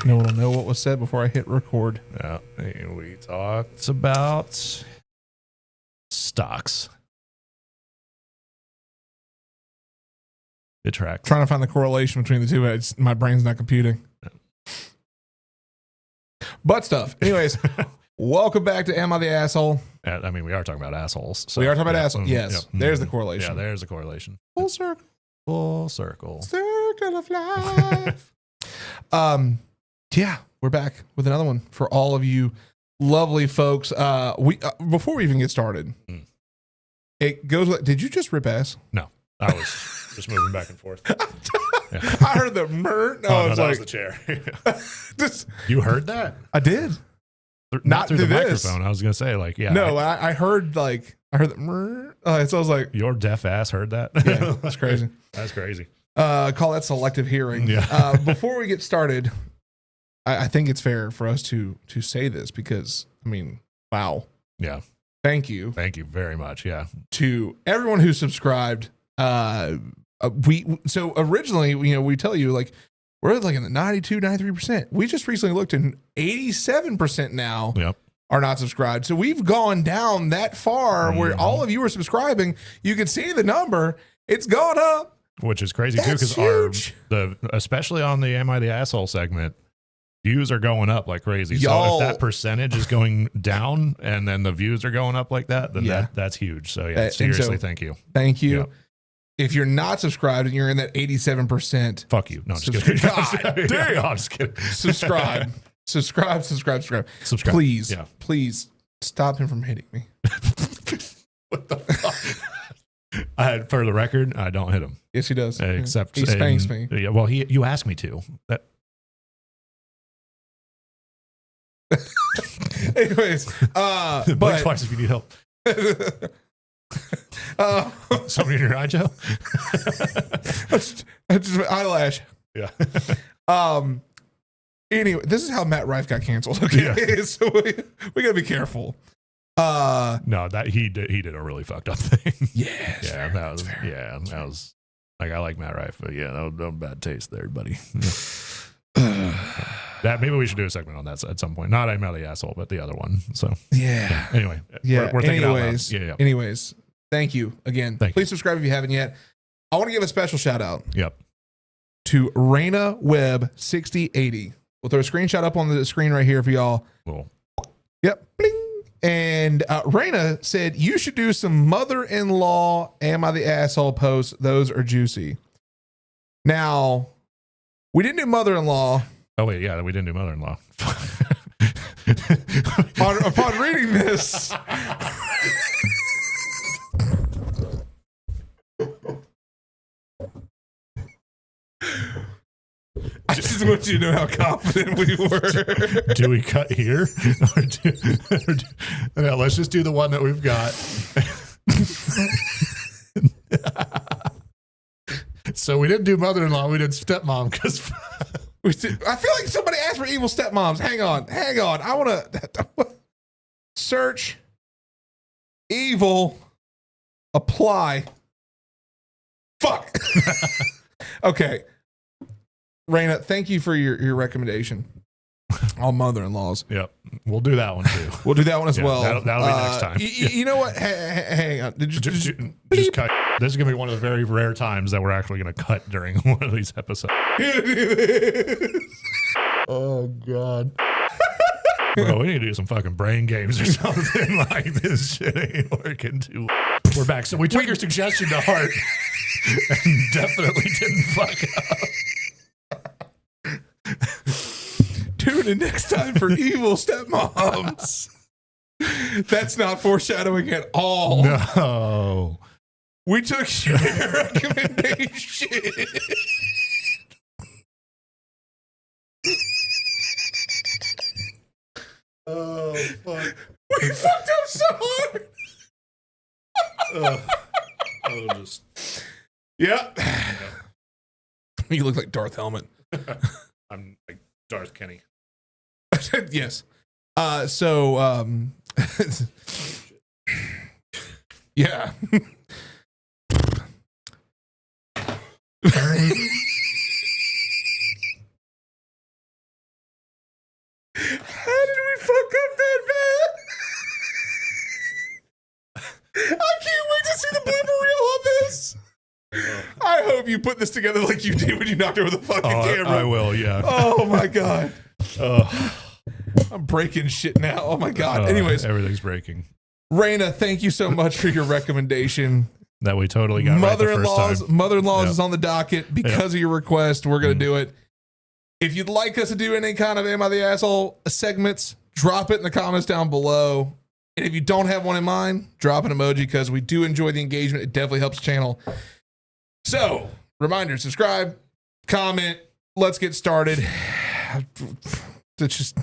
No one will know what was said before I hit record. Yeah, we talked about stocks. It tracks. Trying to find the correlation between the two. My brain's not computing. Butt stuff. Anyways, welcome back to Am I the Asshole? I mean, we are talking about assholes. So, we are talking about assholes. Yes. Yep. There's the correlation. Yeah, there's the correlation. Full circle. Full circle. Circle of life. Yeah, we're back with another one for all of you lovely folks. We before we even get started, it goes like, did you just rip ass? No, I was just moving back and forth. Yeah. I heard the murr. No, that was the chair. You heard that? I did. Not through the this microphone. I was gonna say, like, yeah. No, I heard the murr. So I was like, your deaf ass heard that? Yeah, that's crazy. That's crazy. Call that selective hearing. Yeah. Before we get started, I think it's fair for us to say this because, I mean, wow. Yeah. Thank you. Thank you very much. Yeah. To everyone who subscribed. So originally, we tell you, like, we're like in the 92, 93%. We just recently looked and 87% now are not subscribed. So we've gone down that far where all of you are subscribing. You can see the number. It's gone up. Which is crazy too, because especially on the Am I the Asshole segment, views are going up like crazy. So if that percentage is going down and then the views are going up like that, then that's huge. So yeah, seriously, thank you. Thank you. Yep. If you're not subscribed and you're in that 87%, fuck you. No, I'm just kidding. God, damn. I'm just kidding. Subscribe. Please, please stop him from hitting me. What the fuck? For the record, I don't hit him. Yes, he does. Except he spanks me. Yeah, well, you asked me to. Anyways, blink twice if you need help. Somebody in your eye, Joe? Just eyelash. Yeah. Anyway, this is how Matt Rife got canceled. Okay, so we gotta be careful. No, that he did a really fucked up thing. Yeah, yeah, that was like, I like Matt Rife, but yeah, no bad taste there, buddy. That maybe we should do a segment on that at some point. Not I'm not the asshole, but the other one. So anyway, we're thinking anyways, anyways, thank you again. Please subscribe if you haven't yet. I want to give a special shout out. To Raina Webb 6080. We'll throw a screenshot up on the screen right here for y'all. Cool. Yep. Bling. And Raina said you should do some mother-in-law Am I the Asshole posts. Those are juicy. Now, we didn't do mother-in-law. Oh wait, yeah, we didn't do mother-in-law. Upon reading this, I just want you to know how confident we were. Do we cut here? No, let's just do the one that we've got. So we didn't do mother-in-law, we did stepmom because I feel like somebody asked for evil stepmoms. Hang on. I want to search evil apply. Fuck. Okay. Raina, thank you for your recommendation. All mother-in-laws. Yep. We'll do that one too. We'll do that one as well. That'll be next time. You know what? Hang on. Just cut. This is going to be one of the very rare times that we're actually going to cut during one of these episodes. Oh, God. Bro, we need to do some fucking brain games or something. Like, this shit ain't working too well. We're back. So we took your suggestion to heart and definitely didn't fuck up. Tune in next time for evil stepmoms. That's not foreshadowing at all. No. We took your recommendation. Oh, fuck. We fucked up so hard. Yep. You look like Darth Helmet. I'm like Darth Kenny. Yes. Yeah. How did we fuck up that bad? I can't wait to see the blooper reel on this. I hope you put this together like you did when you knocked over the fucking camera. I will, yeah. Oh my God. I'm breaking shit now. Oh my God. Anyways, everything's breaking. Raina, thank you so much for your recommendation. That we totally got right the first time. Mother-in-law's is on the docket because of your request. We're going to do it. If you'd like us to do any kind of Am I the Asshole segments, drop it in the comments down below. And if you don't have one in mind, drop an emoji because we do enjoy the engagement. It definitely helps the channel. So, reminder, subscribe, comment. Let's get started. It's just...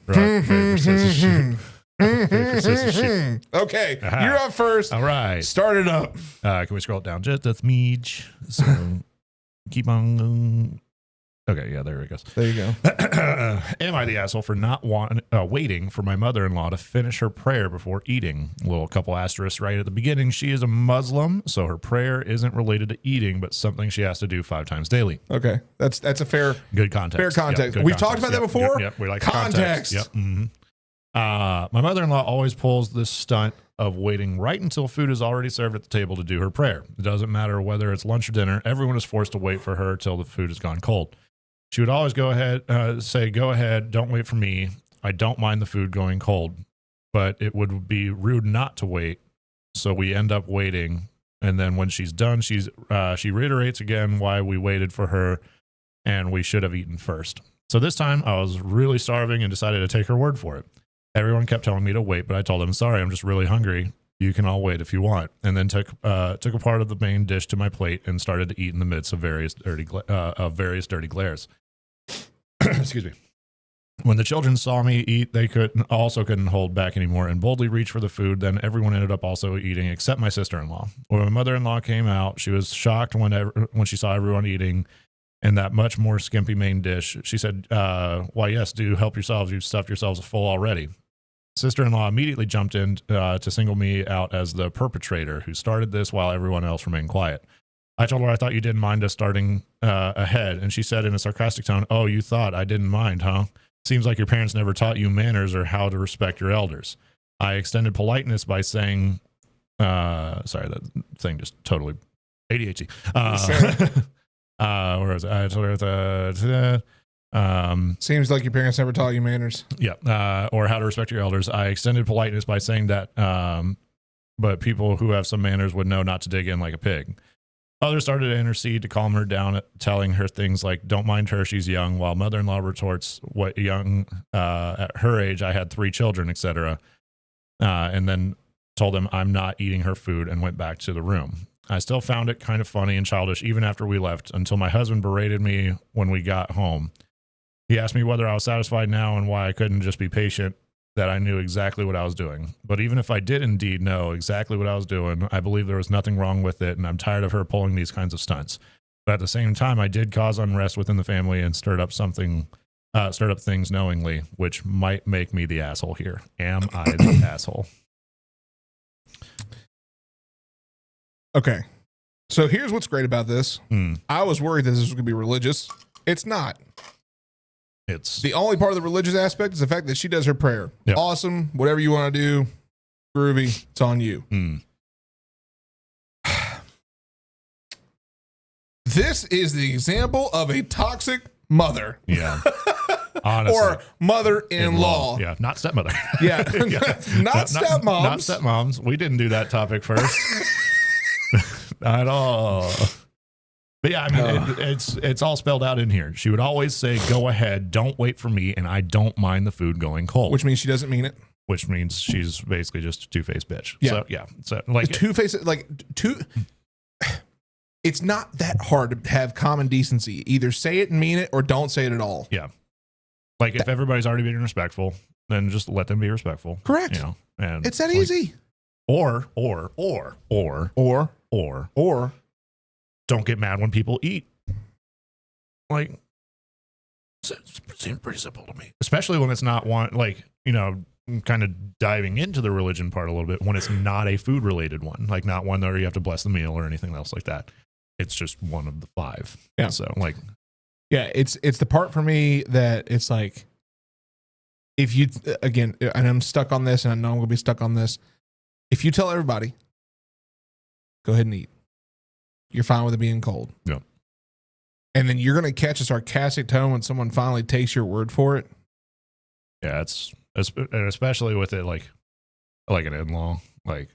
Rock, paper, scissors, shoot. Paper, scissors, shoot. Okay, you're up first. All right. Start it up. Can we scroll down just a smidge? So, keep on... Okay, yeah, there it goes. There you go. Am I the asshole for not waiting for my mother-in-law to finish her prayer before eating? A little couple asterisks right at the beginning. She is a Muslim, so her prayer isn't related to eating, but something she has to do 5 times daily. Okay, that's a fair good context. Fair context. Yep, We've talked about that before. Yep, we like context. Yep. Mm-hmm. My mother-in-law always pulls this stunt of waiting right until food is already served at the table to do her prayer. It doesn't matter whether it's lunch or dinner. Everyone is forced to wait for her till the food has gone cold. She would always go ahead, go ahead, don't wait for me. I don't mind the food going cold, but it would be rude not to wait. So we end up waiting. And then when she's done, she reiterates again why we waited for her and we should have eaten first. So this time I was really starving and decided to take her word for it. Everyone kept telling me to wait, but I told them, sorry, I'm just really hungry. You can all wait if you want. And then took a part of the main dish to my plate and started to eat in the midst of various dirty glares. Excuse me. When the children saw me eat, they couldn't hold back anymore and boldly reached for the food. Then everyone ended up also eating except my sister-in-law. When my mother-in-law came out, she was shocked when she saw everyone eating and that much more skimpy main dish. She said, why, yes, do help yourselves. You've stuffed yourselves full already. Sister-in-law immediately jumped in to single me out as the perpetrator who started this while everyone else remained quiet. I told her I thought you didn't mind us starting ahead, and she said in a sarcastic tone, oh, you thought I didn't mind, huh? Seems like your parents never taught you manners or how to respect your elders. I extended politeness by saying, sorry, that thing just totally ADHD. Where was it? I told her seems like your parents never taught you manners. Yeah, or how to respect your elders. I extended politeness by saying that, but people who have some manners would know not to dig in like a pig. Others started to intercede to calm her down, telling her things like, don't mind her, she's young, while mother-in-law retorts, what young, at her age, I had 3 children, etc. And then told them I'm not eating her food and went back to the room. I still found it kind of funny and childish even after we left, until my husband berated me when we got home. He asked me whether I was satisfied now and why I couldn't just be patient, that I knew exactly what I was doing. But even if I did indeed know exactly what I was doing, I believe there was nothing wrong with it, and I'm tired of her pulling these kinds of stunts. But at the same time, I did cause unrest within the family and stirred up things knowingly, which might make me the asshole here. Am I the asshole? Okay. So here's what's great about this. I was worried that this was going to be religious. It's not. It's the only part of the religious aspect is the fact that she does her prayer. Yep. Awesome. Whatever you want to do, groovy. It's on you. This is the example of a toxic mother. Yeah. Honestly. Or mother-in-law. Yeah. Not stepmother. Yeah. Not stepmoms. Not stepmoms. We didn't do that topic first. Not at all. But yeah, I mean, it's all spelled out in here. She would always say, go ahead, don't wait for me, and I don't mind the food going cold. Which means she doesn't mean it. Which means she's basically just a two-faced bitch. Yeah. So, yeah. So, like, it's not that hard to have common decency. Either say it and mean it, or don't say it at all. Yeah. Like, if everybody's already being respectful, then just let them be respectful. Correct. You know, and it's that easy. Or don't get mad when people eat. Like, it seems pretty simple to me. Especially when it's not one, like, you know, kind of diving into the religion part a little bit, when it's not a food related one, like not one where you have to bless the meal or anything else like that. It's just one of the 5. Yeah. So, like, Yeah, it's the part for me that it's like, if you, again, and I'm stuck on this, and I know I'm going to be stuck on this. If you tell everybody, go ahead and eat, you're fine with it being cold. Yeah. And then you're going to catch a sarcastic tone when someone finally takes your word for it. Yeah, and especially with it like an in-law, like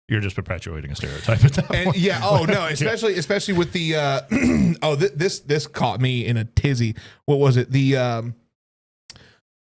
you're just perpetuating a stereotype at that point. Yeah. Oh no. Especially with the. This caught me in a tizzy. What was it? The.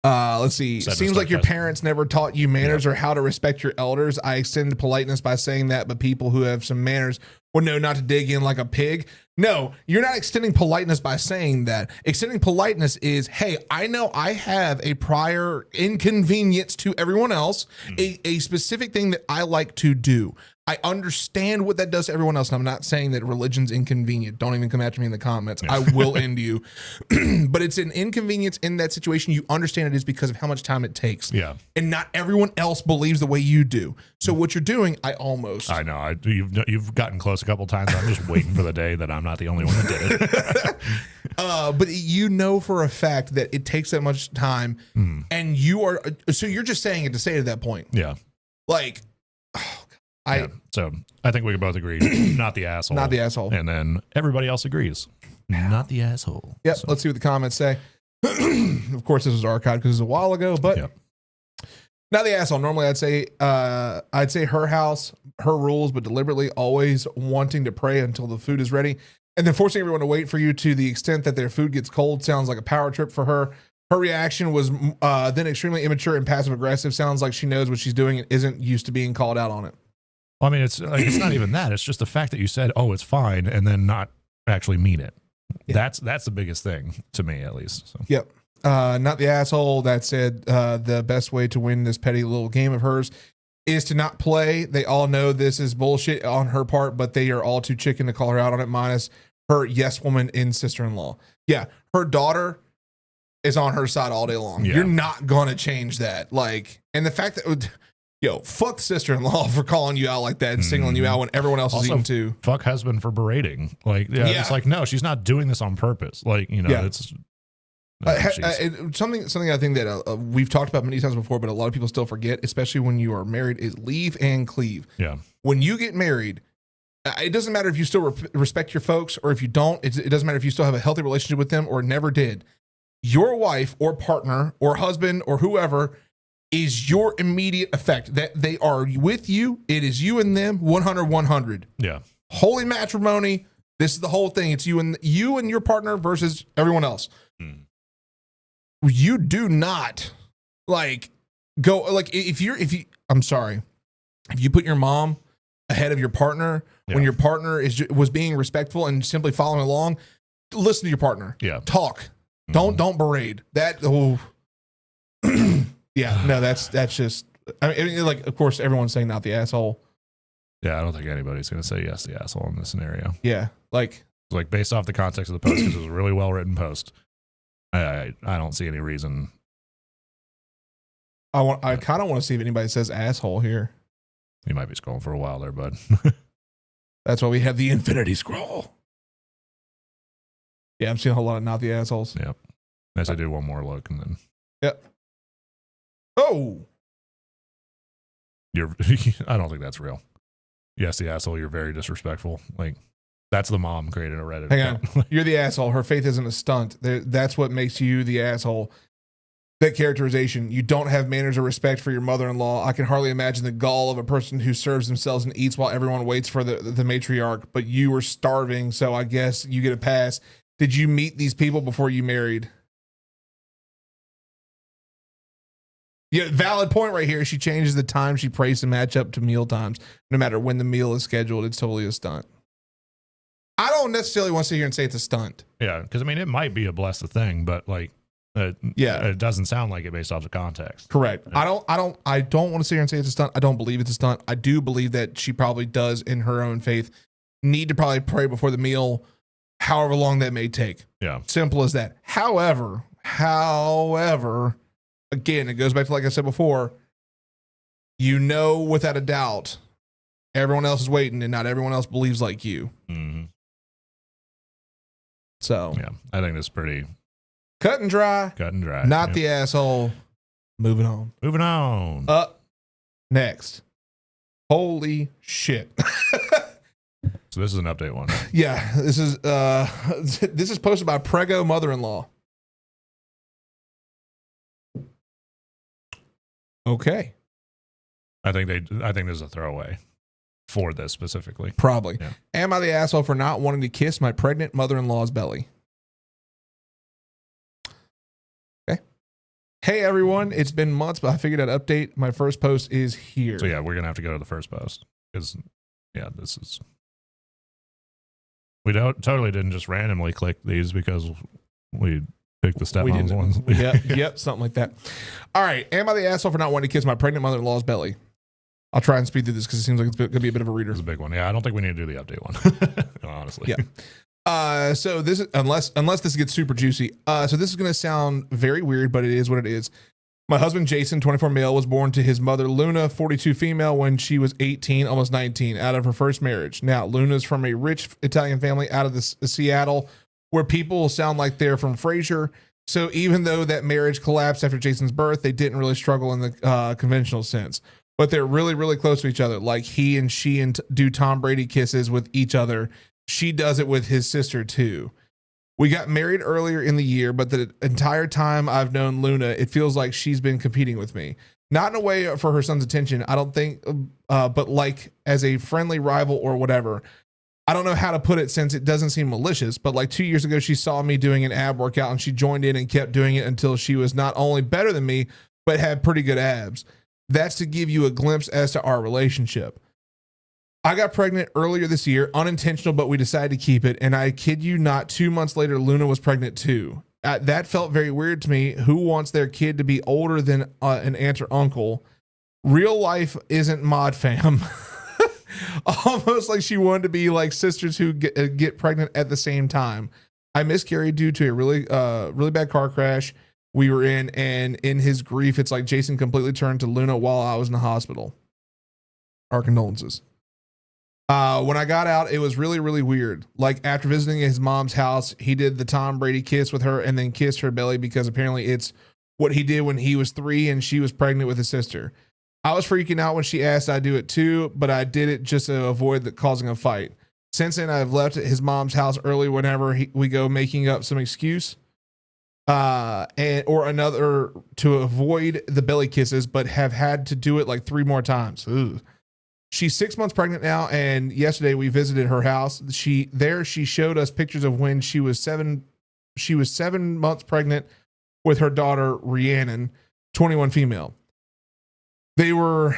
Let's see. Seems like your parents never taught you manners or how to respect your elders. I extend politeness by saying that, but people who have some manners will know not to dig in like a pig. No, you're not extending politeness by saying that. Extending politeness is, hey, I know I have a prior inconvenience to everyone else, a specific thing that I like to do. I understand what that does to everyone else. And I'm not saying that religion's inconvenient. Don't even come after me in the comments. I will end you. But it's an inconvenience in that situation. You understand it is because of how much time it takes. Yeah. And not everyone else believes the way you do. So what you're doing, I know. You've gotten close a couple times. I'm just waiting for the day that I'm not the only one that did it. But you know for a fact that it takes that much time, and so you're just saying it to say it at that point. Yeah. Like, so I think we can both agree, not the asshole. Not the asshole. And then everybody else agrees. Not the asshole. Yep. So. Let's see what the comments say. Of course, this was archived because it was a while ago, but not the asshole. Normally I'd say her house, her rules, but deliberately always wanting to pray until the food is ready. And then forcing everyone to wait for you to the extent that their food gets cold sounds like a power trip for her. Her reaction was then extremely immature and passive aggressive. Sounds like she knows what she's doing and isn't used to being called out on it. Well, I mean, it's not even that. It's just the fact that you said, "Oh, it's fine," and then not actually mean it. Yeah. That's the biggest thing to me, at least. So. Yep. Not the asshole that said the best way to win this petty little game of hers is to not play. They all know this is bullshit on her part, but they are all too chicken to call her out on it. Minus her yes woman in sister-in-law. Yeah, her daughter is on her side all day long. Yeah. You're not gonna change that. Like, and the fact that. Yo, fuck sister-in-law for calling you out like that and singling you out when everyone else is eating too. Fuck husband for berating. Like, it's like, no, she's not doing this on purpose. Like, it's something I think that we've talked about many times before, but a lot of people still forget, especially when you are married, is leave and cleave. Yeah. When you get married, it doesn't matter if you still respect your folks or if you don't. It doesn't matter if you still have a healthy relationship with them or never did. Your wife or partner or husband or whoever is your immediate effect, that they are with you. It is you and them 100. Yeah. Holy matrimony. This is the whole thing. It's you and your partner versus everyone else. You do not go if you I'm sorry. If you put your mom ahead of your partner when your partner was being respectful and simply following along, listen to your partner. Yeah. Talk. Don't berate. That yeah, no, that's just. I mean, like, of course, everyone's saying not the asshole. Yeah, I don't think anybody's going to say yes, the asshole in this scenario. Yeah, like based off the context of the post, because it was a really well written post. I don't see any reason. I kind of want to see if anybody says asshole here. You might be scrolling for a while there, bud. That's why we have the infinity scroll. Yeah, I'm seeing a whole lot of not the assholes. Yep. As I do one more look and then. Yep. Oh. I don't think that's real. Yes, the asshole, you're very disrespectful. Like, that's the mom creating a Reddit account. On. You're the asshole. Her faith isn't a stunt. That's what makes you the asshole. That characterization. You don't have manners or respect for your mother-in-law. I can hardly imagine the gall of a person who serves themselves and eats while everyone waits for the matriarch, but you were starving, so I guess you get a pass. Did you meet these people before you married? Yeah, valid point right here. She changes the time she prays to match up to meal times. No matter when the meal is scheduled, it's totally a stunt. I don't necessarily want to sit here and say it's a stunt. Yeah, because I mean, it might be a blessed thing, but like, it doesn't sound like it based off the context. Correct. Yeah. I don't want to sit here and say it's a stunt. I don't believe it's a stunt. I do believe that she probably does, in her own faith, need to probably pray before the meal, however long that may take. Yeah, simple as that. However. Again, it goes back to, like I said before, without a doubt, everyone else is waiting and not everyone else believes like you. Mm-hmm. So yeah, I think that's pretty cut and dry. Cut and dry. Not the asshole. Moving on. Moving on. Up next. Holy shit. So this is an update one. Yeah, this is posted by Prego Mother-in-Law. Okay. I think there's a throwaway for this specifically. Probably. Yeah. Am I the asshole for not wanting to kiss my pregnant mother-in-law's belly? Okay. Hey everyone, it's been months, but I figured I'd update. My first post is here. So yeah, we're gonna have to go to the first post because we totally didn't just randomly click these because we picked the stepmom's ones. Yep, something like that. All right. Am I the asshole for not wanting to kiss my pregnant mother-in-law's belly? I'll try and speed through this because it seems like it's going to be a bit of a reader. It's a big one. Yeah, I don't think we need to do the update one, honestly. Yeah. So this is, unless this gets super juicy. So this is going to sound very weird, but it is what it is. My husband, Jason, 24 male, was born to his mother, Luna, 42 female, when she was 18, almost 19, out of her first marriage. Now, Luna's from a rich Italian family out of Seattle, where people sound like they're from Frasier. So even though that marriage collapsed after Jason's birth, they didn't really struggle in the conventional sense. But they're really, really close to each other. Like he and she do Tom Brady kisses with each other. She does it with his sister too. We got married earlier in the year, but the entire time I've known Luna, it feels like she's been competing with me. Not in a way for her son's attention, I don't think, but like as a friendly rival or whatever. I don't know how to put it since it doesn't seem malicious, but like 2 years ago, she saw me doing an ab workout and she joined in and kept doing it until she was not only better than me, but had pretty good abs. That's to give you a glimpse as to our relationship. I got pregnant earlier this year, unintentional, but we decided to keep it. And I kid you not, 2 months later, Luna was pregnant too. That felt very weird to me. Who wants their kid to be older than an aunt or uncle? Real life isn't mod fam. Almost like she wanted to be like sisters who get pregnant at the same time. I miscarried due to a really bad car crash we were in. And in his grief, it's like Jason completely turned to Luna while I was in the hospital. Our condolences. When I got out, it was really, really weird. Like after visiting his mom's house, he did the Tom Brady kiss with her and then kissed her belly because apparently it's what he did when he was 3 and she was pregnant with his sister. I was freaking out when she asked I do it too, but I did it just to avoid causing a fight. Since then, I've left his mom's house early whenever we go, making up some excuse or another to avoid the belly kisses, but have had to do it like 3 more times. Ooh. She's 6 months pregnant now, and yesterday we visited her house. She showed us pictures of when she was 7 months pregnant with her daughter Rhiannon, 21 female. They were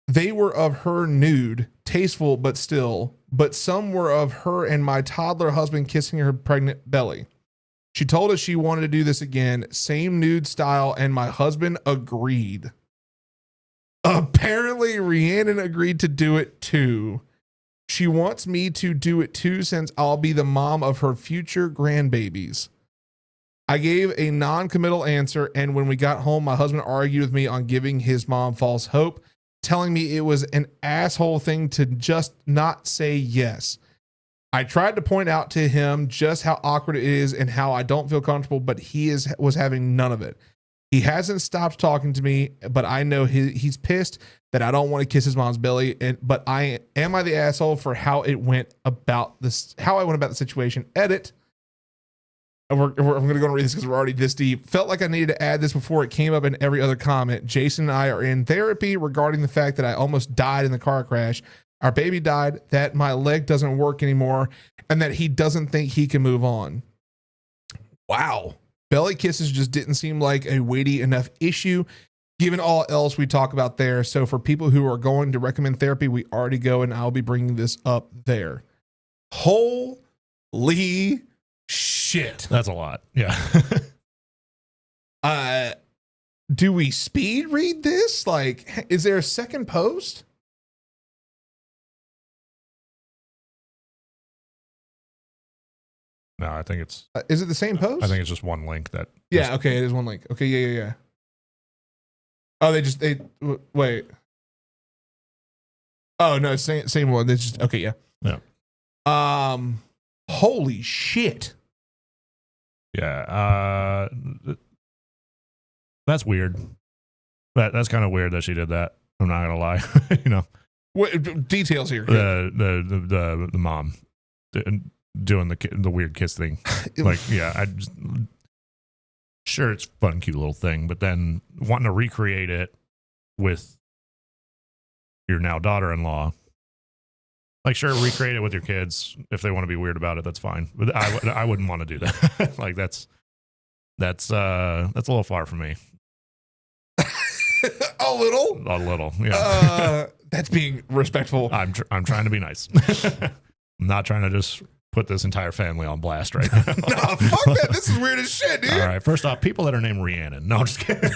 of her nude, tasteful but some were of her and my toddler husband kissing her pregnant belly. She told us she wanted to do this again, same nude style, and my husband agreed. Apparently, Rhiannon agreed to do it too. She wants me to do it too since I'll be the mom of her future grandbabies. I gave a non-committal answer, and when we got home, my husband argued with me on giving his mom false hope, telling me it was an asshole thing to just not say yes. I tried to point out to him just how awkward it is and how I don't feel comfortable, but he was having none of it. He hasn't stopped talking to me, but I know he's pissed that I don't want to kiss his mom's belly. But am I the asshole for how I went about the situation? Edit. I'm going to go and read this because we're already this deep. Felt like I needed to add this before it came up in every other comment. Jason and I are in therapy regarding the fact that I almost died in the car crash. Our baby died, that my leg doesn't work anymore, and that he doesn't think he can move on. Wow. Belly kisses just didn't seem like a weighty enough issue given all else we talk about there. So for people who are going to recommend therapy, we already go, and I'll be bringing this up there. Holy shit. That's a lot. Yeah. Do we speed read this? Like, is there a second post? No, I think it's. Is it the same post? I think it's just one link that. Yeah. Okay. It is one link. Okay. Yeah. Oh, they wait. Oh no, same one. They just okay. Yeah. Yeah. Holy shit. Yeah. That's weird. That's kind of weird that she did that. I'm not gonna lie. You know, what details here? The mom doing the weird kiss thing. Like, yeah, sure, it's a fun, cute little thing, but then wanting to recreate it with your now daughter-in-law. Like, sure, recreate it with your kids if they want to be weird about it. That's fine, but I wouldn't want to do that. Like, that's a little far from me. A little, yeah. That's being respectful. I'm trying to be nice. I'm not trying to just put this entire family on blast right now. Nah, fuck that. This is weird as shit, dude. All right, first off, people that are named Rhiannon. No, I'm just kidding.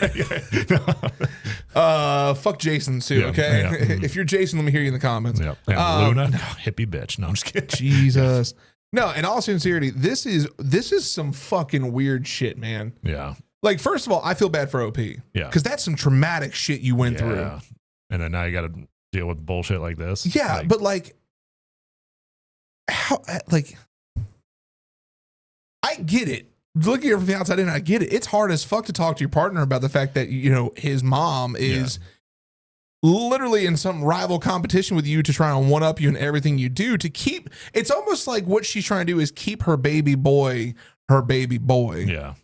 Fuck Jason too. Okay, Yeah. If you're Jason, let me hear you in the comments. Yeah. And Luna, hippie bitch. No, I'm just kidding. Jesus. No, in all sincerity, this is some fucking weird shit, man. Yeah. Like, first of all, I feel bad for OP. Yeah. Because that's some traumatic shit you went through. And then now you got to deal with bullshit like this. Yeah, but like, how, like, I get it. Looking at it from the outside in, I get it. It's hard as fuck to talk to your partner about the fact that, you know, his mom is literally in some rival competition with you to try and one up you in everything you do to keep. It's almost like what she's trying to do is keep her baby boy her baby boy. Yeah.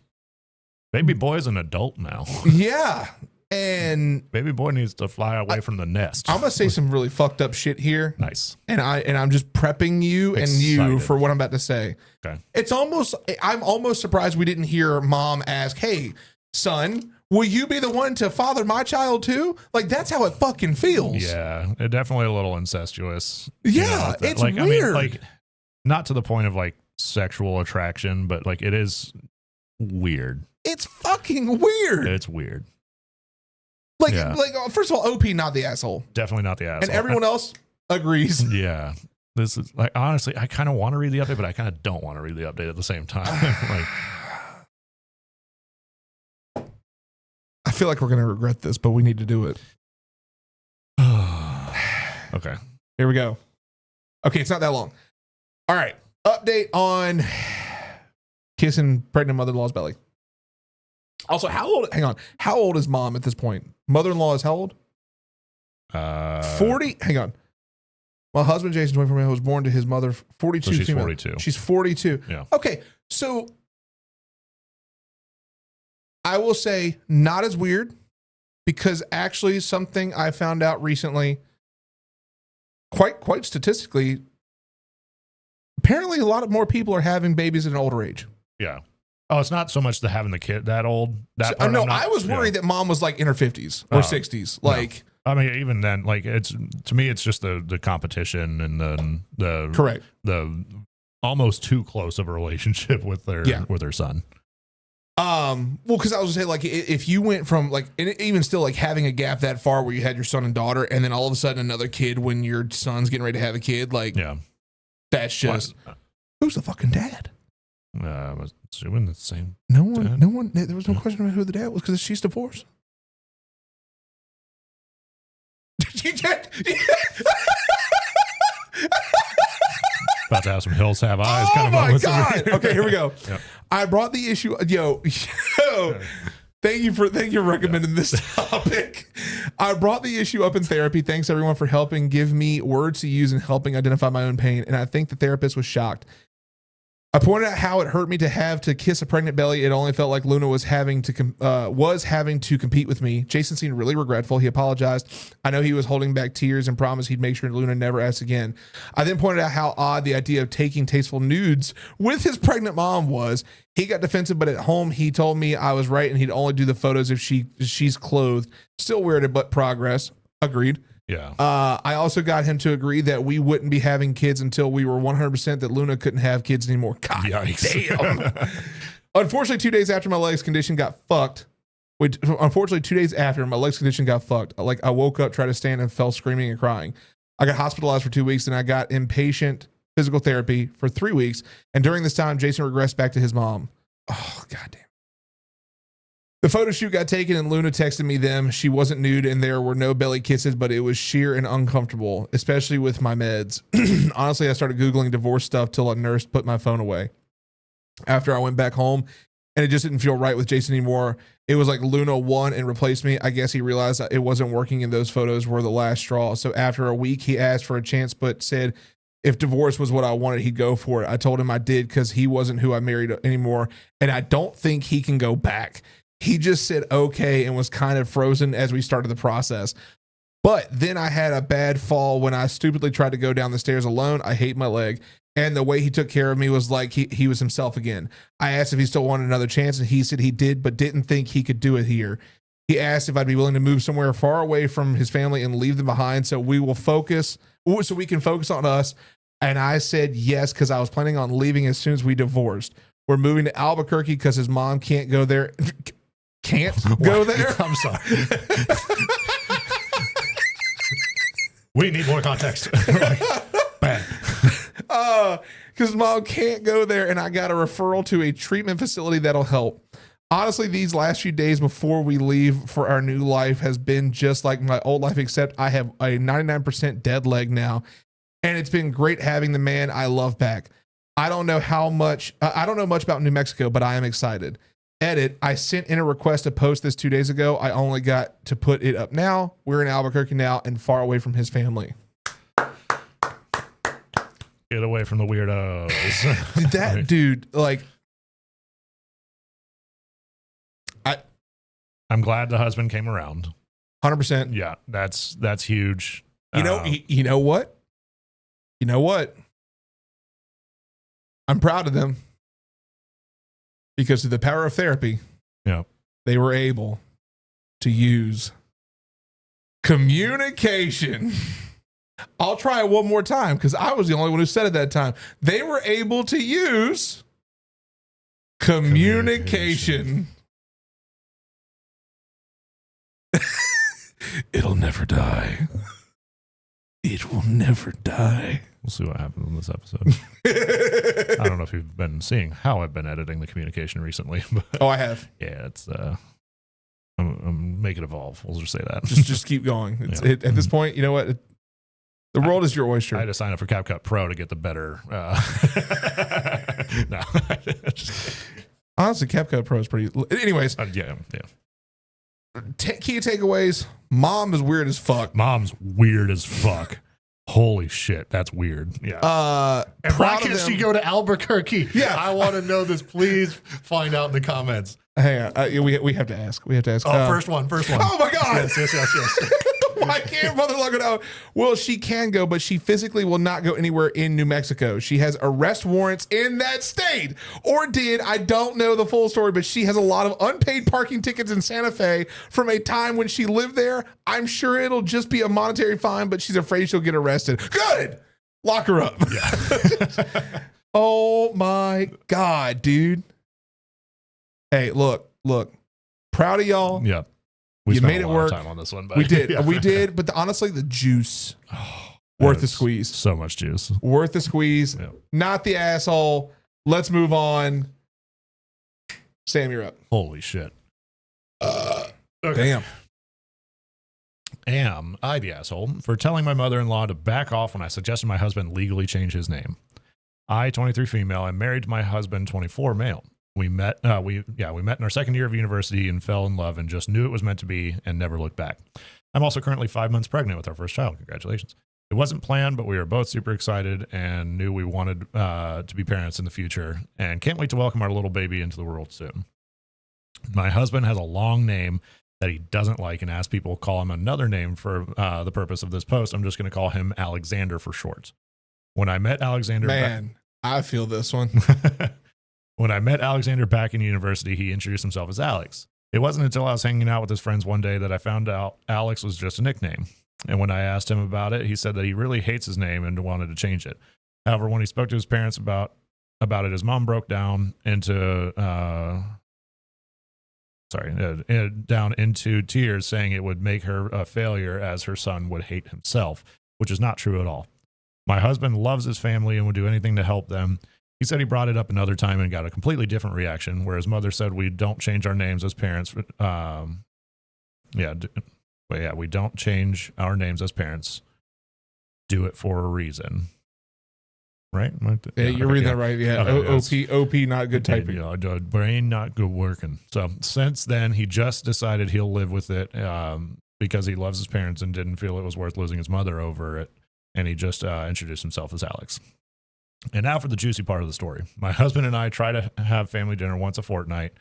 Baby boy's an adult now. Yeah. And baby boy needs to fly away from the nest. I'm gonna say some really fucked up shit here. Nice. And I'm just prepping you and you for what I'm about to say. Okay. I'm almost surprised we didn't hear mom ask, "Hey, son, will you be the one to father my child too?" Like, that's how it fucking feels. Yeah. It definitely a little incestuous. Yeah, it's like, weird. I mean, like, not to the point of like sexual attraction, but like it is weird. It's fucking weird. It's weird. Like, first of all, OP not the asshole. Definitely not the asshole. And everyone else agrees. Yeah. This is like, honestly, I kind of want to read the update, but I kind of don't want to read the update at the same time. Like, I feel like we're going to regret this, but we need to do it. Okay. Here we go. Okay, it's not that long. All right. Update on kissing pregnant mother-in-law's belly. Also, how old is mom at this point? Mother-in-law is how old? 40. Hang on. My husband, Jason, 24, was born to his mother, 42. So she's female. 42. She's 42. Yeah. Okay, so I will say not as weird, because actually something I found out recently, quite statistically, apparently a lot of more people are having babies at an older age. Yeah. Oh, it's not so much the having the kid that old. I was worried that mom was like in her 50s or 60s. Like, no. I mean, even then, like, it's, to me, it's just the competition and the correct, the almost too close of a relationship with their son. Well, because I was gonna say, like, if you went from like, and even still, like, having a gap that far where you had your son and daughter, and then all of a sudden another kid when your son's getting ready to have a kid, like, that's just who's the fucking dad? I was assuming the same. No one. There was no question about who the dad was because she's divorced. You did. About to have some hills have eyes. Oh kind of my god! Okay, here we go. Yep. I brought the issue. Yo. Thank you for recommending this topic. I brought the issue up in therapy. Thanks everyone for helping give me words to use and helping identify my own pain. And I think the therapist was shocked. I pointed out how it hurt me to have to kiss a pregnant belly. It only felt like Luna was having to compete with me. Jason seemed really regretful. He apologized. I know he was holding back tears and promised he'd make sure Luna never asks again. I then pointed out how odd the idea of taking tasteful nudes with his pregnant mom was. He got defensive, but at home he told me I was right and he'd only do the photos if she's clothed. Still weirded, but progress. Agreed. Yeah. I also got him to agree that we wouldn't be having kids until we were 100% that Luna couldn't have kids anymore. God damn. Unfortunately, 2 days after my leg's condition got fucked. Unfortunately, 2 days after my leg's condition got fucked, like, I woke up, tried to stand, and fell screaming and crying. I got hospitalized for 2 weeks, and I got inpatient physical therapy for 3 weeks. And during this time, Jason regressed back to his mom. Oh, goddamn. The photo shoot got taken and Luna texted me them. She wasn't nude and there were no belly kisses, but it was sheer and uncomfortable, especially with my meds. Honestly, I started Googling divorce stuff till a nurse put my phone away. After I went back home, and it just didn't feel right with Jason anymore. It was like Luna won and replaced me. I guess he realized that it wasn't working and those photos were the last straw. So after a week, he asked for a chance, but said if divorce was what I wanted, he'd go for it. I told him I did because he wasn't who I married anymore, and I don't think he can go back. He just said okay and was kind of frozen as we started the process. But then I had a bad fall when I stupidly tried to go down the stairs alone. I hate my leg. And the way he took care of me was like he was himself again. I asked if he still wanted another chance, and he said he did, but didn't think he could do it here. He asked if I'd be willing to move somewhere far away from his family and leave them behind so we can focus on us. And I said yes, because I was planning on leaving as soon as we divorced. We're moving to Albuquerque because his mom can't go there. Can't go there? I'm sorry. We need more context. Bad. Because mom can't go there, and I got a referral to a treatment facility that'll help. Honestly, these last few days before we leave for our new life has been just like my old life, except I have a 99% dead leg now, and it's been great having the man I love back. I don't know much about New Mexico, but I am excited. Edit, I sent in a request to post this 2 days ago. I only got to put it up now. We're in Albuquerque now and far away from his family. Get away from the weirdos. That dude, like, I'm glad the husband came around. 100%. Yeah, that's huge. You know what? I'm proud of them because of the power of therapy. Yeah, they were able to use communication. I'll try it one more time because I was the only one who said it that time. They were able to use communication. It'll never die. It will never die. We'll see what happens in this episode. I don't know if you've been seeing how I've been editing the communication recently. But oh, I have. Yeah, it's I'm make it evolve. We'll just say that. Just keep going. At this point, you know what? The world is your oyster. I had to sign up for CapCut Pro to get the better. No. Honestly, CapCut Pro is pretty. Anyways. Yeah. Key takeaways. Mom is weird as fuck. Mom's weird as fuck. Holy shit, that's weird. Yeah. And why can't she go to Albuquerque? Yeah. I want to know this. Please find out in the comments. Hang on. We have to ask. Oh, first one. Oh my God. Yes. Why can't mother go out? Well, she can go, but she physically will not go anywhere in New Mexico. She has arrest warrants in that state, or did. I don't know the full story, but she has a lot of unpaid parking tickets in Santa Fe from a time when she lived there. I'm sure it'll just be a monetary fine, but she's afraid she'll get arrested. Good. Lock her up. Yeah. Oh my God, dude. Hey, look. Proud of y'all. Yeah. You made it work. Time on this one, but we did. Yeah. We did. But honestly, the juice worth the squeeze. So much juice. Worth the squeeze. Yeah. Not the asshole. Let's move on. Sam, you're up. Holy shit. Okay. Damn. Am I the asshole for telling my mother-in-law to back off when I suggested my husband legally change his name? I, 23 female, am married to my husband, 24 male. We met in our second year of university and fell in love and just knew it was meant to be and never looked back. I'm also currently 5 months pregnant with our first child. Congratulations. It wasn't planned, but we were both super excited and knew we wanted to be parents in the future and can't wait to welcome our little baby into the world soon. My husband has a long name that he doesn't like and asks people to call him another name for the purpose of this post. I'm just going to call him Alexander for short. When I met Alexander... I feel this one. When I met Alexander back in university, he introduced himself as Alex. It wasn't until I was hanging out with his friends one day that I found out Alex was just a nickname. And when I asked him about it, he said that he really hates his name and wanted to change it. However, when he spoke to his parents about it, his mom broke down into tears, saying it would make her a failure as her son would hate himself, which is not true at all. My husband loves his family and would do anything to help them. He said he brought it up another time and got a completely different reaction, where his mother said we don't change our names as parents. We don't change our names as parents. Do it for a reason. right? Yeah, you're reading that right. Yeah. OP, not good typing. Brain not good working. So since then, he just decided he'll live with it because he loves his parents and didn't feel it was worth losing his mother over it. And he just introduced himself as Alex. And now for the juicy part of the story. My husband and I try to have family dinner once a fortnight.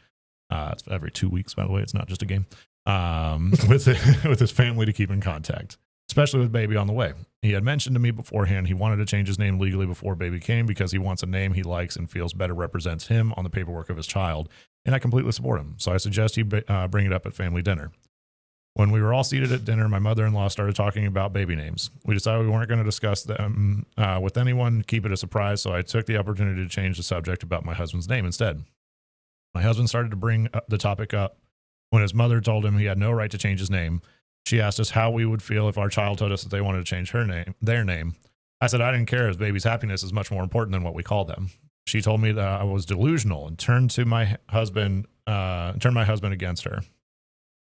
It's every 2 weeks, by the way. It's not just a game. With his family to keep in contact, especially with baby on the way. He had mentioned to me beforehand he wanted to change his name legally before baby came because he wants a name he likes and feels better represents him on the paperwork of his child, and I completely support him. So I suggest he bring it up at family dinner. When we were all seated at dinner, my mother-in-law started talking about baby names. We decided we weren't going to discuss them with anyone, keep it a surprise, so I took the opportunity to change the subject about my husband's name instead. My husband started to bring the topic up when his mother told him he had no right to change his name. She asked us how we would feel if our child told us that they wanted to change their name. I said I didn't care, as baby's happiness is much more important than what we call them. She told me that I was delusional and turned my husband against her.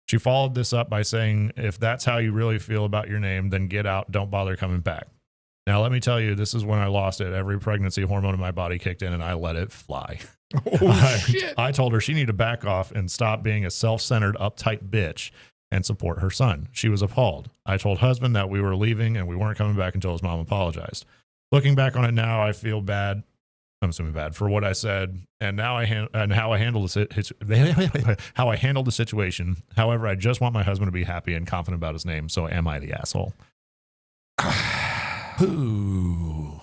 She followed this up by saying, if that's how you really feel about your name, then get out, don't bother coming back. Now, let me tell you, this is when I lost it. Every pregnancy hormone in my body kicked in and I let it fly. Shit. I told her she needed to back off and stop being a self-centered, uptight bitch and support her son. She was appalled. I told husband that we were leaving and we weren't coming back until his mom apologized. Looking back on it now, I feel bad. I'm assuming bad for what I said and now how I handled the situation. However, I just want my husband to be happy and confident about his name. So am I the asshole? Ooh.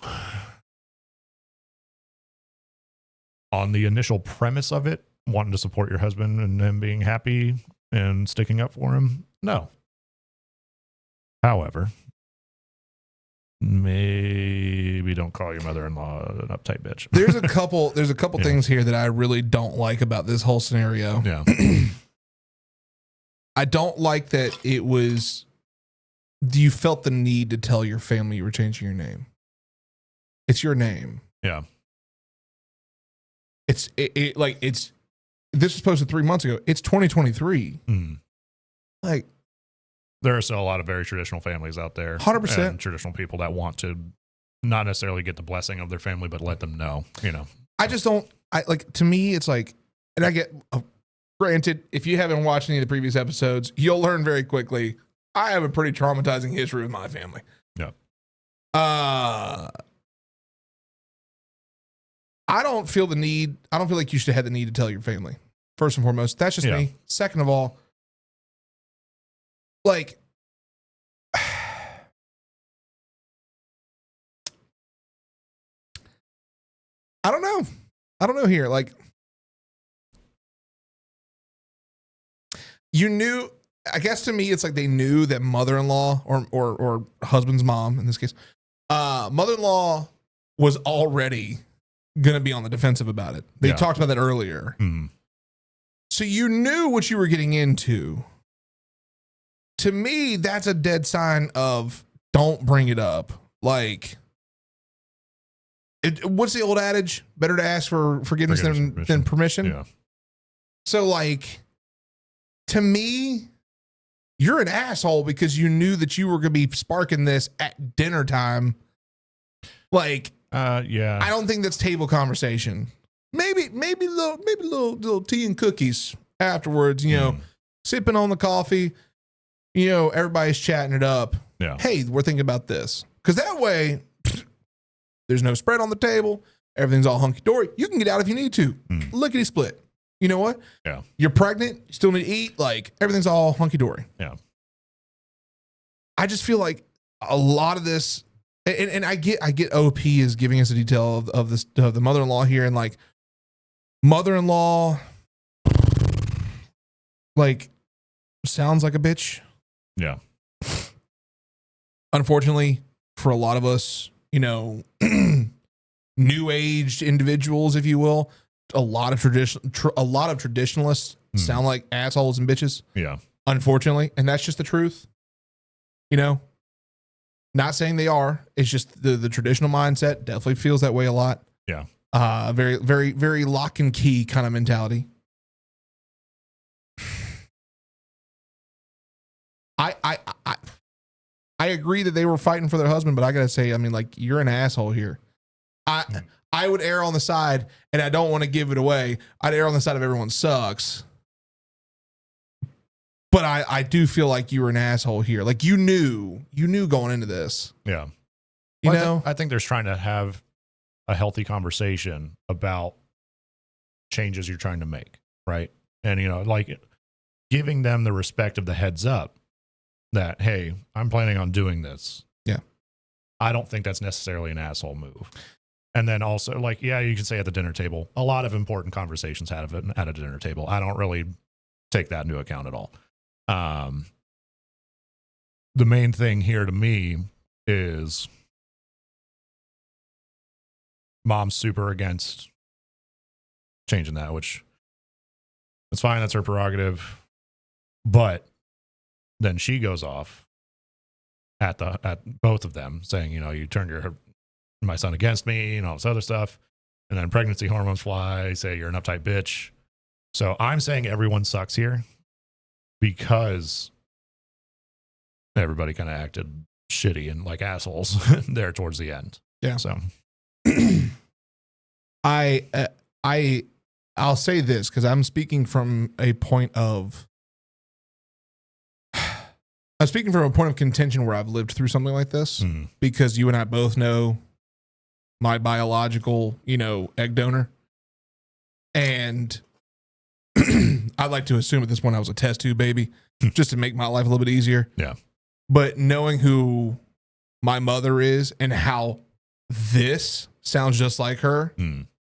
On the initial premise of it, wanting to support your husband and him being happy and sticking up for him, no. However, maybe don't call your mother-in-law an uptight bitch. There's a couple things here that I really don't like about this whole scenario. Yeah. I don't like that you felt the need to tell your family you were changing your name. It's your name. Yeah. This was posted 3 months ago. It's 2023. Like, there are still a lot of very traditional families out there. 100%. And traditional people that want to not necessarily get the blessing of their family, but let them know, I just don't, to me, it's like, and I get, granted, if you haven't watched any of the previous episodes, you'll learn very quickly, I have a pretty traumatizing history with my family. Yeah. I don't feel like you should have the need to tell your family. First and foremost, that's just me. Second of all, like, I don't know here. Like, you knew, I guess to me, it's like they knew that mother-in-law or husband's mom, in this case, mother-in-law was already going to be on the defensive about it. They talked about that earlier. Mm. So you knew what you were getting into. To me, that's a dead sign of don't bring it up. Like, what's the old adage? Better to ask for forgiveness than permission. Yeah. So, like, to me, you're an asshole because you knew that you were going to be sparking this at dinner time. Like, yeah, I don't think that's table conversation. Maybe little tea and cookies afterwards, sipping on the coffee, everybody's chatting it up. Yeah. Hey, we're thinking about this. Because that way, there's no spread on the table. Everything's all hunky-dory. You can get out if you need to. Lickety split. You know what? Yeah. You're pregnant. You still need to eat. Like, everything's all hunky-dory. Yeah. I just feel like a lot of this, and I get OP is giving us a detail of the mother-in-law here, and like mother-in-law, like, sounds like a bitch. Yeah. Unfortunately, for a lot of us, new aged individuals, if you will, a lot of traditionalists sound like assholes and bitches. Yeah. Unfortunately, and that's just the truth. Not saying they are. It's just the traditional mindset definitely feels that way a lot. Yeah. Very, very, very lock and key kind of mentality. I agree that they were fighting for their husband, but I gotta say, I mean, like, you're an asshole here. I would err on the side, and I don't want to give it away. I'd err on the side of everyone sucks. But I do feel like you were an asshole here. Like you knew going into this. Yeah. You know? I think there's trying to have a healthy conversation about changes you're trying to make. Right. And, you know, like giving them the respect of the heads up that, hey, I'm planning on doing this. Yeah. I don't think that's necessarily an asshole move. And then also, like, yeah, you can say at the dinner table, a lot of important conversations happen at a dinner table. I don't really take that into account at all. The main thing here to me is mom's super against changing that, which it's fine. That's her prerogative. But then she goes off at both of them saying, you know, you turned my son against me and all this other stuff. And then pregnancy hormones fly, say you're an uptight bitch. So I'm saying everyone sucks here because everybody kind of acted shitty and like assholes there towards the end. Yeah. So I'll say this because I'm speaking from a point of contention where I've lived through something like this because you and I both know my biological, you know, egg donor. And I'd like to assume at this point I was a test tube baby just to make my life a little bit easier. Yeah. But knowing who my mother is and how this sounds just like her,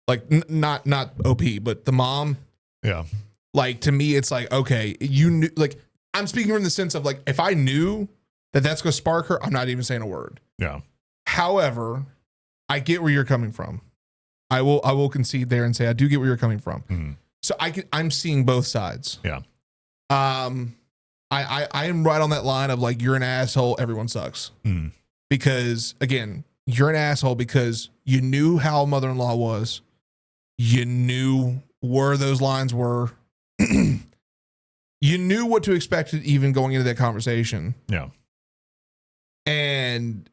like not OP, but the mom. Yeah. Like to me, it's like, okay, you knew, like I'm speaking from the sense of like, if I knew that that's going to spark her, I'm not even saying a word. Yeah. However, I get where you're coming from. I will concede there and say, I do get where you're coming from. So I'm seeing both sides. Yeah. I am right on that line of like, you're an asshole. Everyone sucks. Because again, you're an asshole because you knew how mother-in-law was. You knew where those lines were. You knew what to expect even going into that conversation. Yeah. And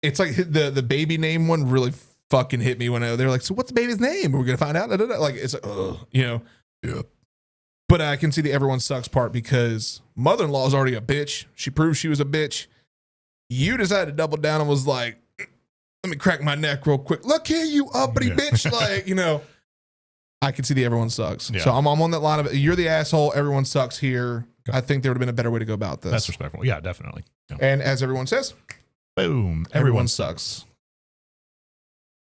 it's like the baby name one really fucking hit me when they're like, so what's the baby's name? We're going to find out. Like, it's like, you know. Yeah. But I can see the everyone sucks part because mother-in-law is already a bitch. She proved she was a bitch. You decided to double down and was like, let me crack my neck real quick. Look here, you uppity bitch. Like, you know, I can see the everyone sucks. Yeah. So I'm on that line of you're the asshole. Everyone sucks here. Okay. I think there would have been a better way to go about this. That's respectful. Yeah, definitely. Yeah. And as everyone says, boom, everyone sucks.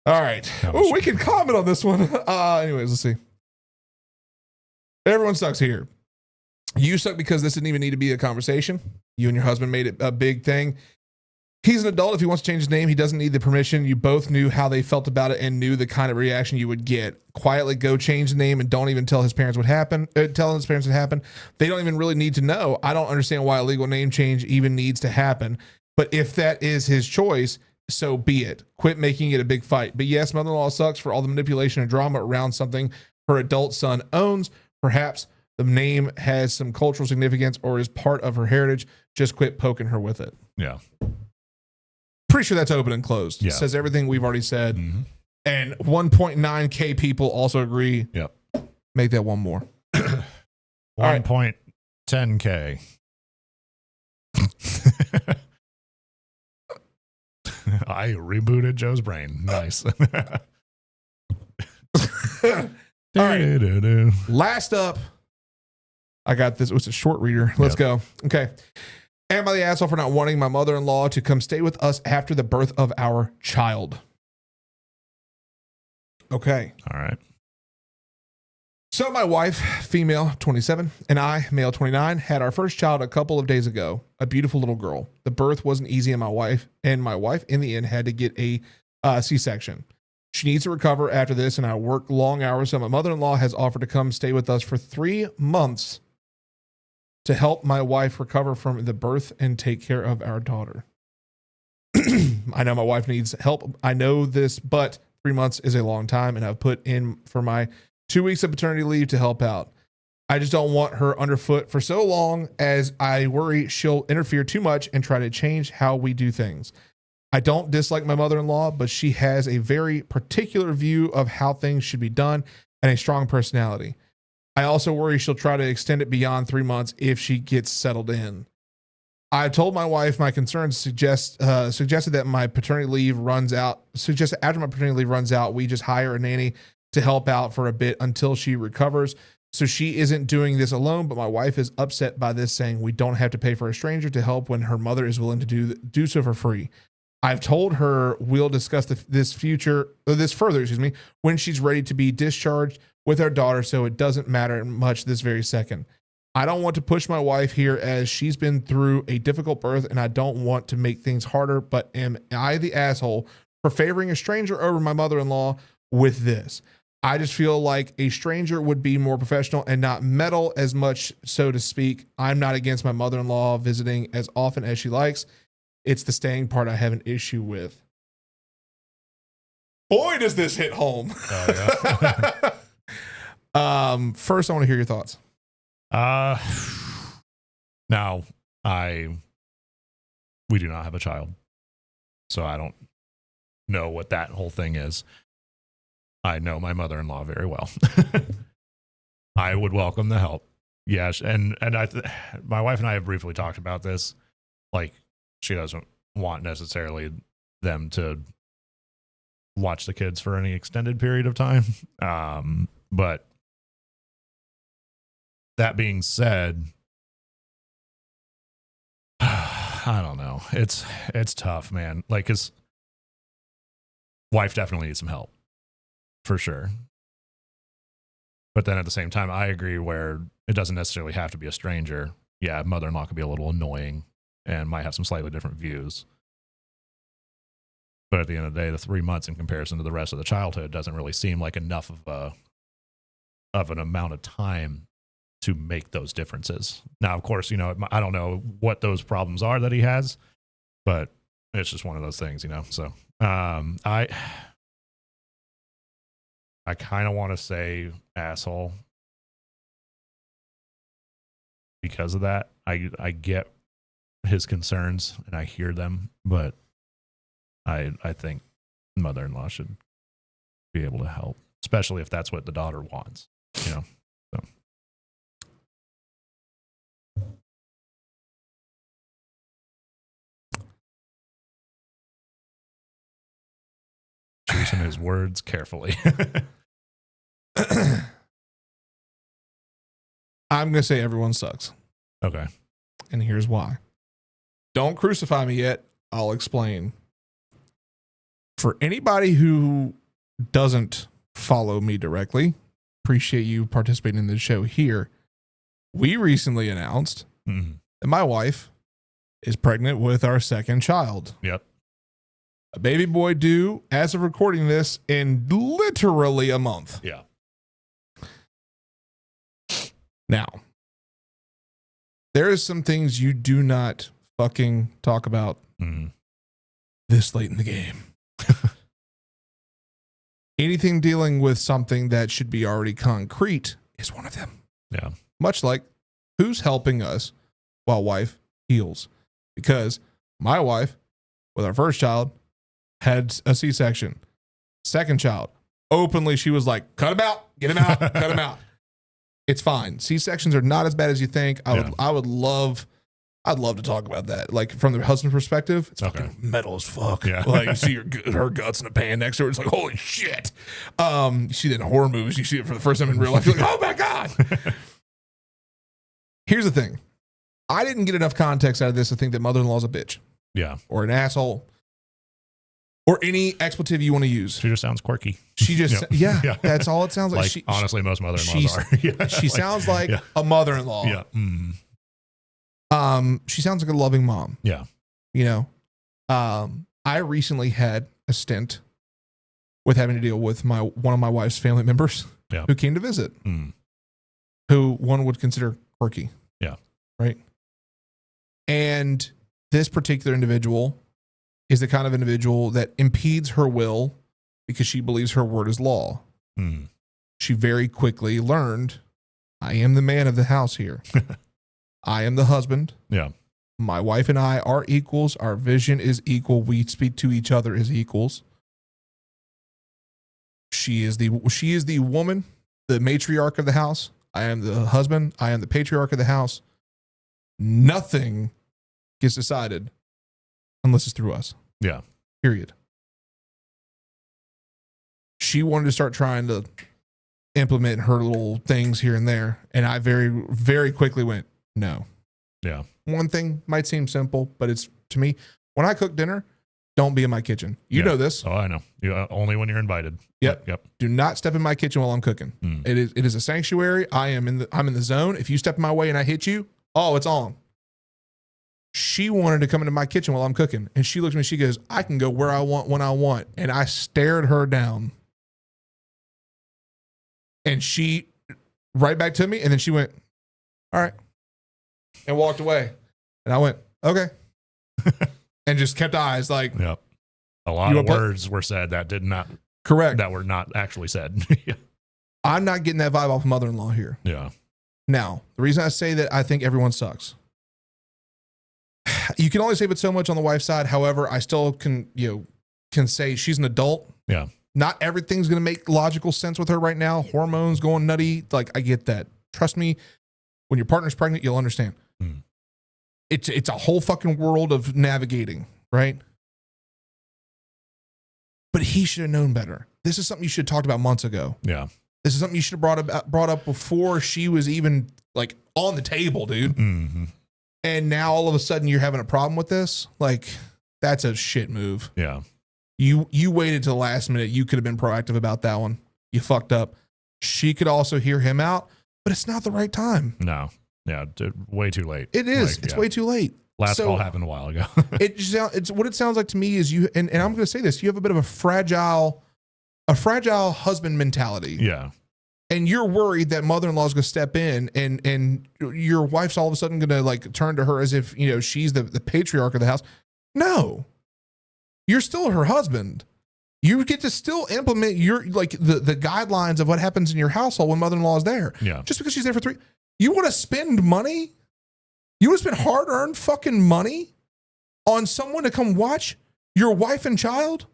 All right. Oh, we can comment on this one. Anyways, let's see. Everyone sucks here. You suck because this didn't even need to be a conversation. You and your husband made it a big thing. He's an adult. If he wants to change his name, he doesn't need the permission. You both knew how they felt about it and knew the kind of reaction you would get. Quietly go change the name and don't even tell his parents what happened. Tell his parents what happened. They don't even really need to know. I don't understand why a legal name change even needs to happen. But if that is his choice, so be it. Quit making it a big fight. But yes, mother-in-law sucks for all the manipulation and drama around something her adult son owns. Perhaps the name has some cultural significance or is part of her heritage. Just quit poking her with it. Yeah. Pretty sure that's open and closed. Yeah. It says everything we've already said. And 1.9K people also agree. Yep. Make that one more. 1.10K. I rebooted Joe's brain. Nice. All right. Last up, I got this. It was a short reader. Let's go. Okay. Am I the asshole for not wanting my mother-in-law to come stay with us after the birth of our child? Okay. All right. So my wife, female 27, and I, male 29, had our first child a couple of days ago, a beautiful little girl. The birth wasn't easy, and my wife in the end had to get a C-section. She needs to recover after this, and I work long hours, so my mother-in-law has offered to come stay with us for 3 months to help my wife recover from the birth and take care of our daughter. I know my wife needs help. I know this, but 3 months is a long time, and I've put in for my 2 weeks of paternity leave to help out. I just don't want her underfoot for so long as I worry she'll interfere too much and try to change how we do things. I don't dislike my mother-in-law, but she has a very particular view of how things should be done and a strong personality. I also worry she'll try to extend it beyond 3 months if she gets settled in. I told my wife my concerns suggested that my paternity leave runs out. Suggested after my paternity leave runs out, we just hire a nanny to help out for a bit until she recovers. So she isn't doing this alone, but my wife is upset by this, saying we don't have to pay for a stranger to help when her mother is willing to do so for free. I've told her we'll discuss this further, when she's ready to be discharged with our daughter, so it doesn't matter much this very second. I don't want to push my wife here as she's been through a difficult birth, and I don't want to make things harder, but am I the asshole for favoring a stranger over my mother-in-law with this? I just feel like a stranger would be more professional and not meddle as much, so to speak. I'm not against my mother-in-law visiting as often as she likes. It's the staying part I have an issue with. Boy, does this hit home. Oh, yeah. First, I want to hear your thoughts. Now we do not have a child, so I don't know what that whole thing is. I know my mother-in-law very well. I would welcome the help. Yes. And my wife and I have briefly talked about this. Like, she doesn't want necessarily them to watch the kids for any extended period of time. But that being said, I don't know. It's tough, man. Like, his wife definitely needs some help for sure. But then at the same time, I agree where it doesn't necessarily have to be a stranger. Yeah, mother-in-law could be a little annoying and might have some slightly different views. But at the end of the day, the 3 months in comparison to the rest of the childhood doesn't really seem like enough of an amount of time to make those differences. Now, of course, I don't know what those problems are that he has, but it's just one of those things, So I kind of want to say asshole because of that. I get his concerns and I hear them, but I think mother-in-law should be able to help, especially if that's what the daughter wants, So. Choosing his words carefully. I'm going to say everyone sucks. Okay. And here's why. Don't crucify me yet. I'll explain. For anybody who doesn't follow me directly, appreciate you participating in the show here. We recently announced that my wife is pregnant with our second child. Yep. A baby boy due, as of recording this, in literally a month. Yeah. Now, there is some things you do not fucking talk about this late in the game. Anything dealing with something that should be already concrete is one of them. Yeah. Much like who's helping us while wife heals. Because my wife, with our first child, had a C-section. Second child, openly, she was like, cut him out, get him out, cut him out. It's fine. C-sections are not as bad as you think. I'd love to talk about that. Like, from the husband's perspective, it's fucking metal as fuck. Yeah. Like, you see her guts in a pan next to her. It's like, holy shit. You see that in horror movies. You see it for the first time in real life. You're like, oh my God. Here's the thing. I didn't get enough context out of this to think that mother-in-law's a bitch. Yeah. Or an asshole. Or any expletive you want to use. She just sounds quirky. She just, yeah, that's all it sounds like. Honestly, most mother-in-laws are. She sounds like a mother-in-law. Yeah. Mm. She sounds like a loving mom. Yeah. I recently had a stint with having to deal with one of my wife's family members who came to visit, who one would consider quirky. Yeah. Right. And this particular individual is the kind of individual that impedes her will because she believes her word is law. She very quickly learned, I am the man of the house here. I am the husband. Yeah. My wife and I are equals. Our vision is equal. We speak to each other as equals. She is the woman, the matriarch of the house. I am the husband. I am the patriarch of the house. Nothing gets decided unless it's through us. Yeah. Period. She wanted to start trying to implement her little things here and there. And I very, very quickly went, no. Yeah. One thing might seem simple, but it's, to me, when I cook dinner, don't be in my kitchen. You know this. Oh, I know. Only when you're invited. Yep. Do not step in my kitchen while I'm cooking. It is a sanctuary. I'm in the zone. If you step in my way and I hit you, oh, it's on. She wanted to come into my kitchen while I'm cooking. And she looks at me, she goes, I can go where I want, when I want. And I stared her down. And she right back to me. And then she went, all right. And walked away. And I went, okay. And just kept eyes like. Yep. A lot of words were said that did not. Correct. That were not actually said. I'm not getting that vibe off mother-in-law here. Yeah. Now, the reason I say that I think everyone sucks. You can only say but so much on the wife's side. However, I still can say she's an adult. Yeah. Not everything's going to make logical sense with her right now. Hormones going nutty. Like, I get that. Trust me, when your partner's pregnant, you'll understand. It's a whole fucking world of navigating, right? But he should have known better. This is something you should have talked about months ago. Yeah. This is something you should have brought up before she was even like on the table, dude. Mm-hmm. And now all of a sudden you're having a problem with this. Like, that's a shit move. Yeah. You waited to the last minute. You could have been proactive about that one. You fucked up. She could also hear him out, but it's not the right time. No. Yeah. Way too late. It is. It's way too late. Last call happened a while ago. It's what it sounds like to me is you, and I'm going to say this, you have a bit of a fragile husband mentality. Yeah. And you're worried that mother-in-law is going to step in and your wife's all of a sudden going to like turn to her as if, she's the patriarch of the house. No, you're still her husband. You get to still implement your, like the guidelines of what happens in your household when mother-in-law is there. Yeah. Just because she's there for you want to spend money? You want to spend hard-earned fucking money on someone to come watch your wife and child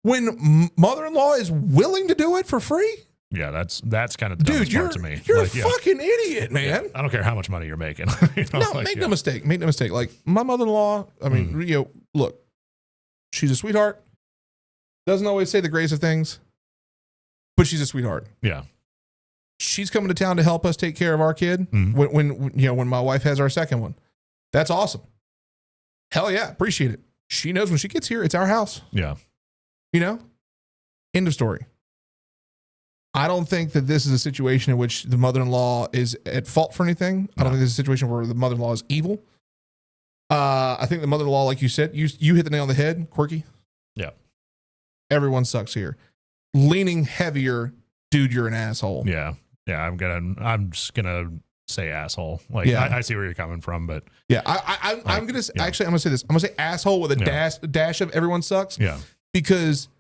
when mother-in-law is willing to do it for free? Yeah, that's kind of the dumbest part to me. You're a fucking idiot, man. Yeah, I don't care how much money you're making. Make no mistake. Make no mistake. Like my mother-in-law, I mean, look, she's a sweetheart. Doesn't always say the greatest of things, but she's a sweetheart. Yeah. She's coming to town to help us take care of our kid when my wife has our second one. That's awesome. Hell yeah, appreciate it. She knows when she gets here, it's our house. Yeah. End of story. I don't think that this is a situation in which the mother-in-law is at fault for anything. No. I don't think this is a situation where the mother-in-law is evil. I think the mother-in-law, like you said, you hit the nail on the head, quirky. Yeah. Everyone sucks here. Leaning heavier, dude, you're an asshole. Yeah. Yeah, I'm just gonna say asshole. Like, yeah. I see where you're coming from, but yeah, I'm gonna say this. I'm gonna say asshole with a dash of everyone sucks. Yeah, because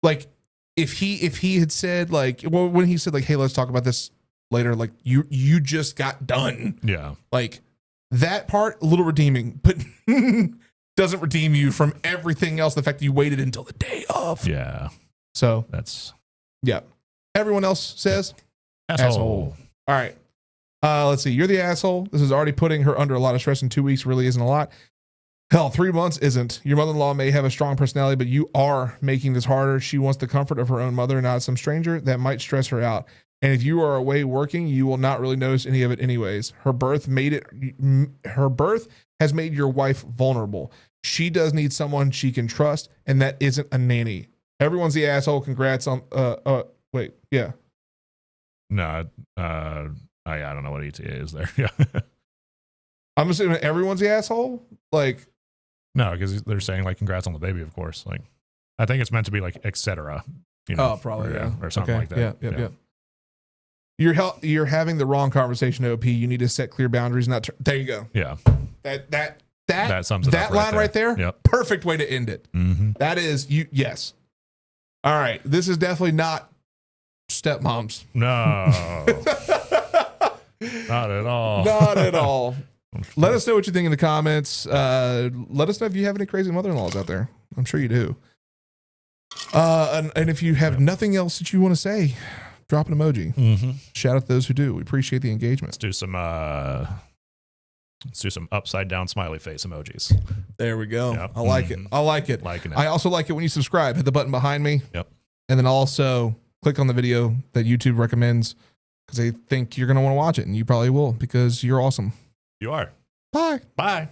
like if he had said like, well, when he said like, hey, let's talk about this later. Like you just got done. Yeah, like that part a little redeeming, but doesn't redeem you from everything else. The fact that you waited until the day of. Yeah. So that's Everyone else says. Asshole. All right. Let's see. You're the asshole. This is already putting her under a lot of stress, and 2 weeks really isn't a lot. Hell, 3 months isn't. Your mother-in-law may have a strong personality, but you are making this harder. She wants the comfort of her own mother, not some stranger. That might stress her out. And if you are away working, you will not really notice any of it anyways. Her birth has made your wife vulnerable. She does need someone she can trust, and that isn't a nanny. Everyone's the asshole. Congrats on wait, yeah. No, I don't know what ETA is there. Yeah. I'm assuming everyone's the asshole. Like, no, because they're saying like congrats on the baby, of course. Like, I think it's meant to be like etc. Oh, probably or something like that. Yeah. You're having the wrong conversation, OP. You need to set clear boundaries. There you go. Yeah. That sums it that up line right there. Yep. Perfect way to end it. Mm-hmm. That is you. Yes. All right. This is definitely not stepmoms. No. Not at all. Not at all. Let us know what you think in the comments. Let us know if you have any crazy mother-in-laws out there. I'm sure you do. And if you have nothing else that you want to say, drop an emoji. Mm-hmm. Shout out to those who do. We appreciate the engagement. Let's do some upside down smiley face emojis. There we go. Yep. I like it. I like it. Liking it. I also like it when you subscribe. Hit the button behind me. Yep. And then also click on the video that YouTube recommends because they think you're going to want to watch it, and you probably will because you're awesome. You are. Bye. Bye.